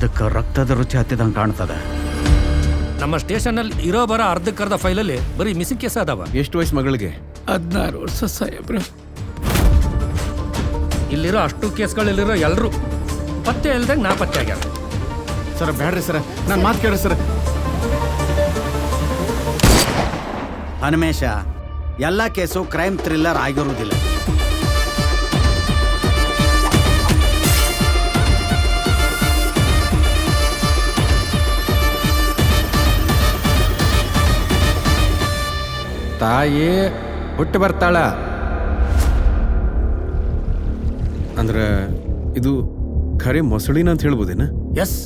ಅದಕ್ಕೆ ರಕ್ತದ ರುಚಿ ಹತ್ತಿದಂಗೆ ಕಾಣ್ತದೆ. ನಮ್ಮ ಸ್ಟೇಷನಲ್ಲಿ ಇರೋ ಬರೋ ಅರ್ಧಕ್ಕರ್ಧ ಫೈಲಲ್ಲಿ ಬರೀ ಮಿಸ್ಸಿಂಗ್ ಕೇಸ್ ಅದಾವ. ಎಷ್ಟು ವಯಸ್ಸು ಮಗಳಿಗೆ? 16 ವರ್ಷ ಸಾಹೇಬ್ರ. ಇಲ್ಲಿರೋ ಅಷ್ಟು ಕೇಸ್ಗಳಲ್ಲಿರೋ ಎಲ್ಲರೂ ಪತ್ತೆ ಇಲ್ದಂಗೆ ನಾಪತ್ತೆ ಆಗ್ಯಾರ. ಸರ್ ಬ್ಯಾಡ್ರಿ ಸರ್, ನಾನು ಮಾತು ಕೇಳ್ರಿ ಸರ್. ಹನುಮೇಶ, ಎಲ್ಲ ಕೇಸು ಕ್ರೈಮ್ ಥ್ರಿಲ್ಲರ್ ಆಗಿರುವುದಿಲ್ಲ. ತಾಯಿ ಹುಟ್ಟು ಬರ್ತಾಳ ಅಂದ್ರೆ ಇದು ಖರೆ ಮೊಸಳಿನ ಅಂತ ಹೇಳ್ಬೋದೇನ? ಎಸ್,